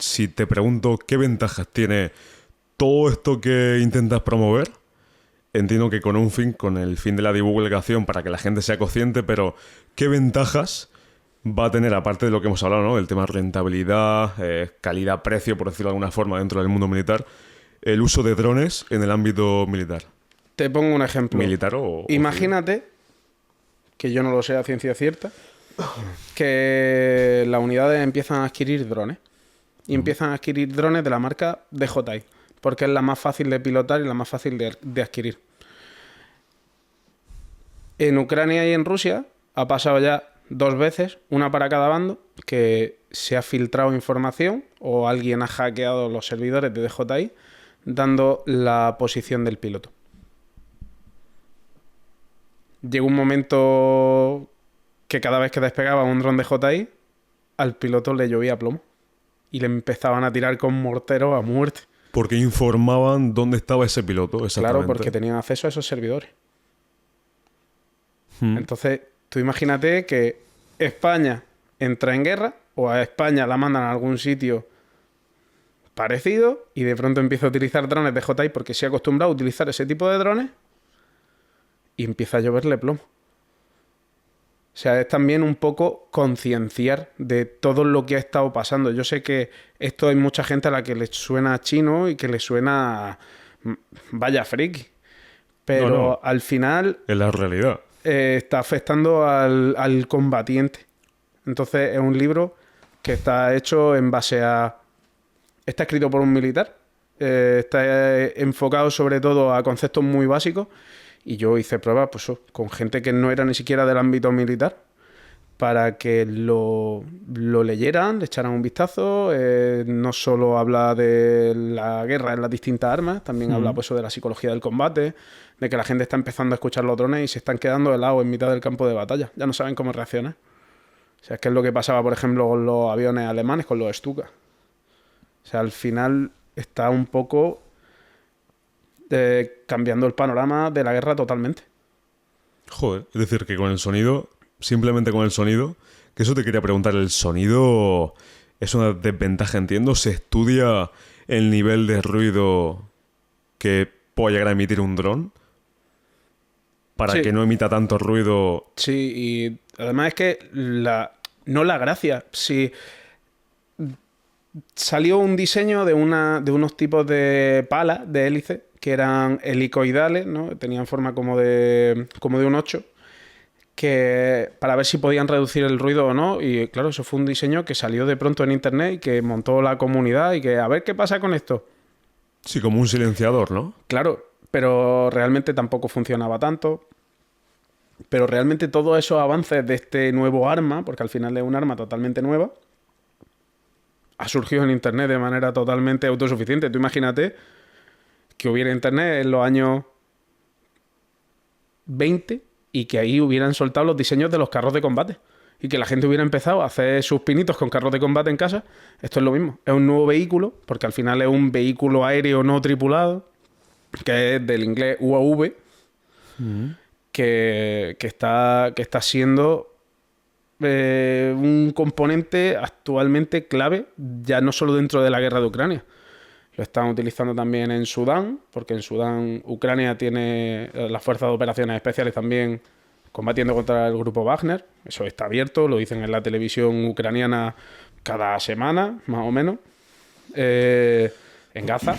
si te pregunto qué ventajas tiene todo esto que intentas promover, entiendo que con el fin de la divulgación para que la gente sea consciente, pero ¿qué ventajas va a tener, aparte de lo que hemos hablado, ¿no? El tema rentabilidad, calidad-precio, por decirlo de alguna forma, dentro del mundo militar, el uso de drones en el ámbito militar? Te pongo un ejemplo. ¿Militar o Imagínate, que yo no lo sé a ciencia cierta, que las unidades empiezan a adquirir drones. Y empiezan a adquirir drones de la marca DJI, porque es la más fácil de pilotar y la más fácil de adquirir. En Ucrania y en Rusia ha pasado ya 2 veces, una para cada bando, que se ha filtrado información o alguien ha hackeado los servidores de DJI dando la posición del piloto. Llegó un momento que cada vez que despegaba un dron DJI, al piloto le llovía plomo y le empezaban a tirar con morteros a muerte. Porque informaban dónde estaba ese piloto, exactamente. Claro, porque tenían acceso a esos servidores. Entonces, tú imagínate que España entra en guerra o a España la mandan a algún sitio parecido y de pronto empieza a utilizar drones de DJI porque se ha acostumbrado a utilizar ese tipo de drones y empieza a lloverle plomo. O sea, es también un poco concienciar de todo lo que ha estado pasando. Yo sé que esto hay mucha gente a la que le suena chino y que le suena vaya friki. Pero No. al final Es la realidad. está afectando al combatiente. Entonces es un libro que está hecho en base a... Está escrito por un militar. Está enfocado sobre todo a conceptos muy básicos. Y yo hice pruebas pues, con gente que no era ni siquiera del ámbito militar para que lo leyeran, le echaran un vistazo. No solo habla de la guerra en las distintas armas, también habla pues, de la psicología del combate, de que la gente está empezando a escuchar los drones y se están quedando helados en mitad del campo de batalla. Ya no saben cómo reaccionar. O sea, es que es lo que pasaba, por ejemplo, con los aviones alemanes, con los Stuka. O sea, al final está un poco cambiando el panorama de la guerra totalmente. Joder, es decir, que con el sonido, simplemente con el sonido, que eso te quería preguntar, el sonido es una desventaja, entiendo. ¿Se estudia el nivel de ruido que pueda llegar a emitir un dron para Sí. que no emita tanto ruido? Sí, y además es que no la gracia. Si salió un diseño de unos tipos de palas de hélice que eran helicoidales, ¿no? Tenían forma como de un 8, que para ver si podían reducir el ruido o no. Y claro, eso fue un diseño que salió de pronto en internet y que montó la comunidad y que a ver qué pasa con esto. Sí, como un silenciador, ¿no? Claro, pero realmente tampoco funcionaba tanto. Pero realmente todos esos avances de este nuevo arma, porque al final es un arma totalmente nueva, ha surgido en internet de manera totalmente autosuficiente. Tú imagínate que hubiera internet en los años 20 y que ahí hubieran soltado los diseños de los carros de combate y que la gente hubiera empezado a hacer sus pinitos con carros de combate en casa. Esto es lo mismo. Es un nuevo vehículo, porque al final es un vehículo aéreo no tripulado, que es del inglés UAV, que está siendo un componente actualmente clave, ya no solo dentro de la guerra de Ucrania. Lo están utilizando también en Sudán, porque en Sudán Ucrania tiene las fuerzas de operaciones especiales también combatiendo contra el grupo Wagner. Eso está abierto, lo dicen en la televisión ucraniana cada semana, más o menos. En Gaza,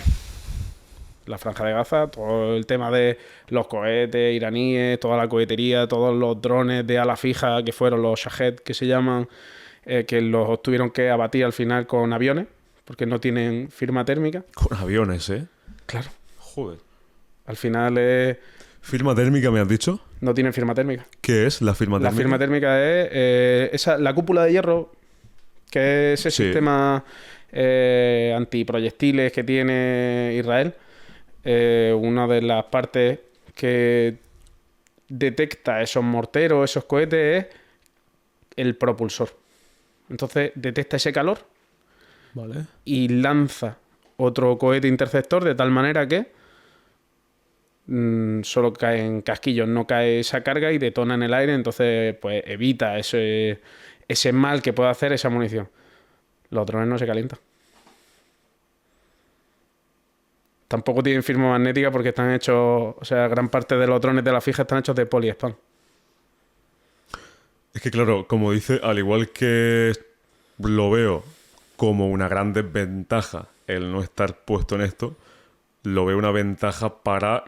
la franja de Gaza, todo el tema de los cohetes iraníes, toda la cohetería, todos los drones de ala fija que fueron los Shahed, que se llaman, que los tuvieron que abatir al final con aviones, porque no tienen firma térmica. Con aviones, ¿eh? Claro. Joder. Al final ¿Firma térmica me has dicho? no tienen firma térmica. ¿Qué es la firma térmica? La firma térmica es la cúpula de hierro, que es ese Sí. sistema antiproyectiles que tiene Israel. Una de las partes que detecta esos morteros, esos cohetes, es el propulsor. Entonces detecta ese calor Vale. y lanza otro cohete interceptor de tal manera que solo cae en casquillos, no cae esa carga y detona en el aire, entonces pues evita ese mal que puede hacer esa munición. Los drones no se calientan. tampoco tienen firma magnética porque están hechos, o sea, gran parte de los drones de la fija están hechos de poliespan. Es que claro, como dice, al igual que lo veo como una gran desventaja el no estar puesto en esto, lo veo una ventaja para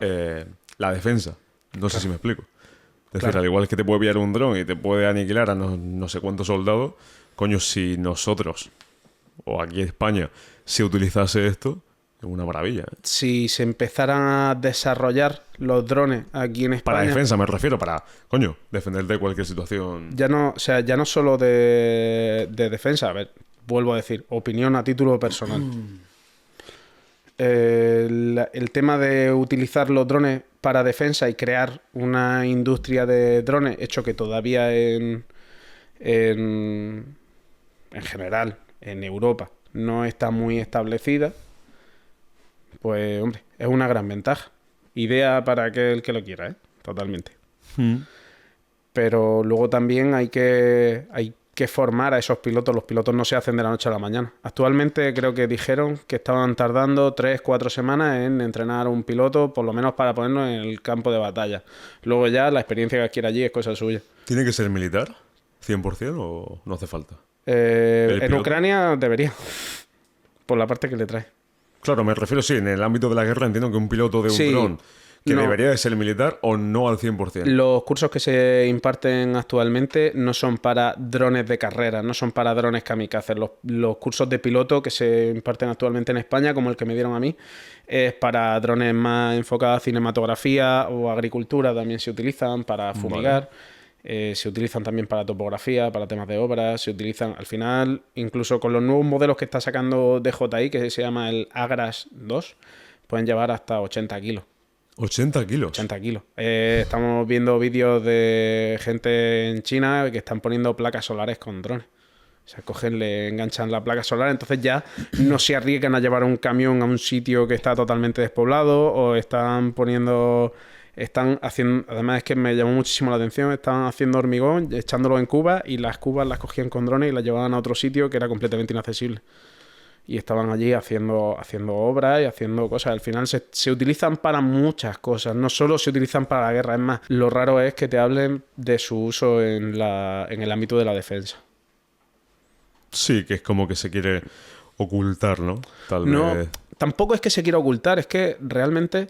la defensa. No sé si me explico. Es decir, Claro. al igual que te puede pillar un dron y te puede aniquilar a no sé cuántos soldados, coño, si nosotros, o aquí en España, se utilizase esto, es una maravilla. Si se empezaran a desarrollar los drones aquí en Para España, defensa me refiero, para, coño, defenderte de cualquier situación. ya no, o sea, ya no solo de defensa, a ver, vuelvo a decir, opinión a título personal. El tema de utilizar los drones para defensa y crear una industria de drones, hecho que todavía en general, en Europa, no está muy establecida, pues, hombre, es una gran ventaja. Idea para aquel que lo quiera, ¿eh? Totalmente. Pero luego también hay que formar a esos pilotos. Los pilotos no se hacen de la noche a la mañana. Actualmente creo que dijeron que estaban tardando 3-4 semanas en entrenar a un piloto, por lo menos para ponernos en el campo de batalla. Luego ya la experiencia que adquiere allí es cosa suya. ¿Tiene que ser militar? ¿100% o no hace falta? En piloto? Ucrania debería, por la parte que le trae. Claro, me refiero, sí, en el ámbito de la guerra entiendo que un piloto de un Sí, dron que no. debería de ser militar o no al 100%. Los cursos que se imparten actualmente no son para drones de carrera, no son para drones kamikazes. Los cursos de piloto que se imparten actualmente en España, como el que me dieron a mí, es para drones más enfocados a cinematografía o agricultura, también se utilizan para fumigar. Se utilizan también para topografía, para temas de obras, se utilizan al final, incluso con los nuevos modelos que está sacando DJI, que se llama el Agras 2, pueden llevar hasta 80 kilos. 80 kilos. 80 kilos. Estamos viendo vídeos de gente en China que están poniendo placas solares con drones. O sea, cogen, le enganchan la placa solar, entonces ya no se arriesgan a llevar un camión a un sitio que está totalmente despoblado o están haciendo, además es que me llamó muchísimo la atención, estaban haciendo hormigón, echándolo en cubas y las cubas las cogían con drones y las llevaban a otro sitio que era completamente inaccesible. Y estaban allí haciendo obras y haciendo cosas. Al final se utilizan para muchas cosas. No solo se utilizan para la guerra. Es más, lo raro es que te hablen de su uso en el ámbito de la defensa. Sí, que es como que se quiere ocultar, ¿no? Tal No, vez. tampoco es que se quiera ocultar. Es que realmente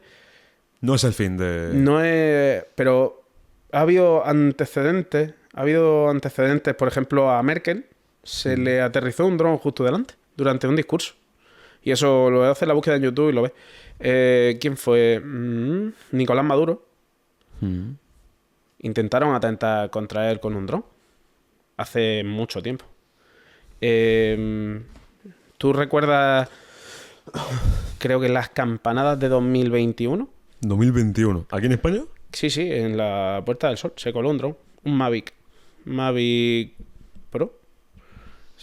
No es el fin de... no es... Pero ha habido antecedentes. Por ejemplo, a Merkel se le aterrizó un dron justo delante durante un discurso. Y eso lo hace la búsqueda en YouTube y lo ves. ¿Quién fue? Nicolás Maduro. Intentaron atentar contra él con un dron. Hace mucho tiempo. ¿Tú recuerdas, creo que las campanadas de 2021? 2021. ¿Aquí en España? Sí, en la Puerta del Sol se coló un dron. Un Mavic Pro.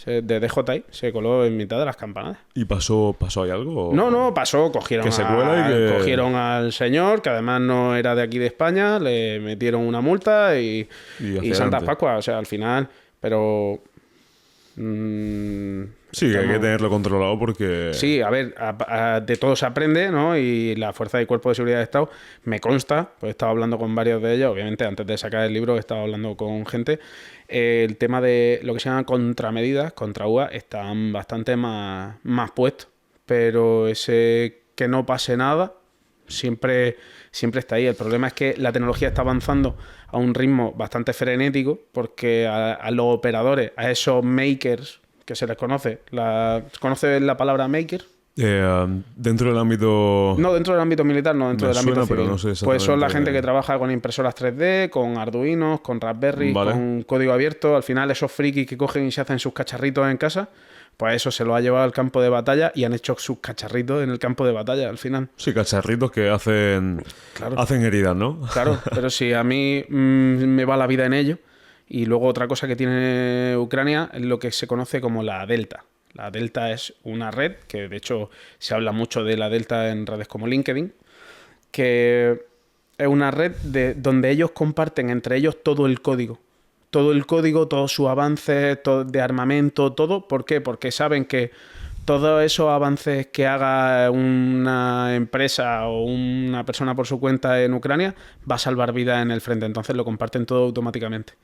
De DJI se coló en mitad de las campanadas. ¿Y pasó ahí algo? No, pasó, Que se cuela y que... cogieron al señor, que además no era de aquí de España, le metieron una multa y hacia Santas adelante. Pascuas, o sea, al final, pero... Sí, que hay que tenerlo controlado porque... Sí, a ver, de todo se aprende, ¿no? Y la Fuerza de Cuerpo de Seguridad de Estado me consta, pues he estado hablando con varios de ellos, obviamente antes de sacar el libro he estado hablando con gente, el tema de lo que se llama contramedidas, contra UA, están bastante más puestos, pero ese que no pase nada siempre está ahí. El problema es que la tecnología está avanzando a un ritmo bastante frenético porque a los operadores, a esos makers que se les conoce, ¿conoces la palabra maker? Dentro del ámbito... No, dentro del ámbito militar, no, dentro Me del ámbito suena, civil. pero no sé Pues son la exactamente. gente que trabaja con impresoras 3D, con Arduinos, con Raspberry, Vale. con código abierto. Al final esos frikis que cogen y se hacen sus cacharritos en casa, pues eso se lo ha llevado al campo de batalla y han hecho sus cacharritos en el campo de batalla al final. Sí, cacharritos que hacen... Claro. Hacen heridas, ¿no? Claro, pero si a mí me va la vida en ello. Y luego otra cosa que tiene Ucrania es lo que se conoce como la Delta. La Delta es una red, que de hecho se habla mucho de la Delta en redes como LinkedIn, que es una red donde ellos comparten entre ellos todo el código. Todo el código, todos sus avances de armamento, todo. ¿Por qué? Porque saben que todos esos avances que haga una empresa o una persona por su cuenta en Ucrania va a salvar vidas en el frente. Entonces lo comparten todo automáticamente.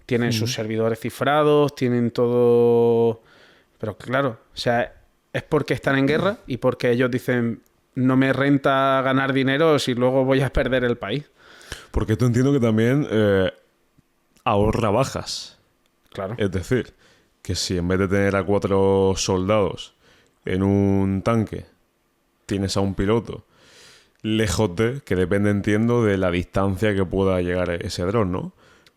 Tienen sus servidores cifrados, tienen todo... Pero claro, o sea, es porque están en guerra y porque ellos dicen no me renta ganar dinero si luego voy a perder el país. Porque tú entiendo que también ahorra bajas. Claro. Es decir, que si en vez de tener a 4 soldados en un tanque, tienes a un piloto lejos de, que depende, entiendo, de la distancia que pueda llegar ese dron, ¿no?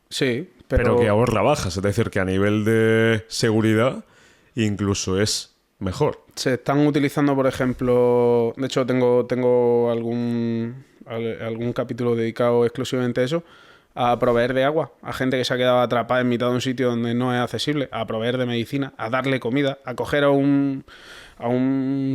Sí, Pero que ahorra bajas, es decir, que a nivel de seguridad incluso es mejor. se están utilizando, por ejemplo, de hecho tengo algún capítulo dedicado exclusivamente a eso, a proveer de agua a gente que se ha quedado atrapada en mitad de un sitio donde no es accesible, a proveer de medicina, a darle comida, a coger a un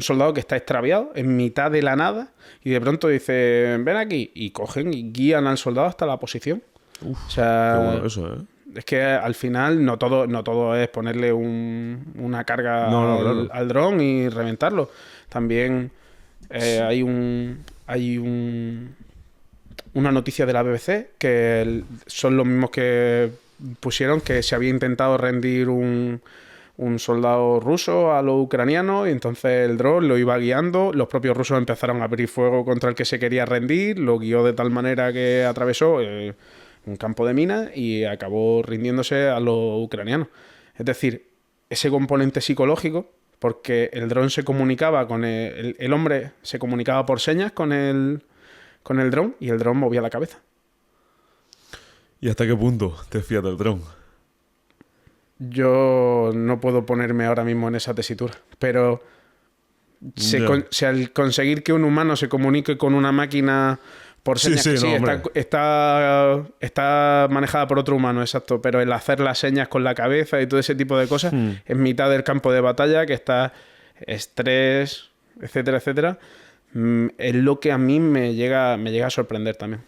soldado que está extraviado en mitad de la nada y de pronto dice, ven aquí, y cogen y guían al soldado hasta la posición. O sea, Qué bueno eso, ¿eh? es que al final no todo es ponerle una carga Claro. al dron y reventarlo. También hay una noticia de la BBC que son los mismos que pusieron que se había intentado rendir un soldado ruso a los ucranianos y entonces el dron lo iba guiando. Los propios rusos empezaron a abrir fuego contra el que se quería rendir, lo guió de tal manera que atravesó un campo de minas y acabó rindiéndose a los ucranianos. Es decir, ese componente psicológico, porque el dron se comunicaba con el hombre se comunicaba por señas con el dron y el dron movía la cabeza. ¿Y hasta qué punto te fías del dron? Yo no puedo ponerme ahora mismo en esa tesitura, pero al conseguir que un humano se comunique con una máquina por señas, está manejada por otro humano, exacto, pero el hacer las señas con la cabeza y todo ese tipo de cosas en mitad del campo de batalla, que está estrés, etcétera, etcétera, es lo que a mí me llega a sorprender también.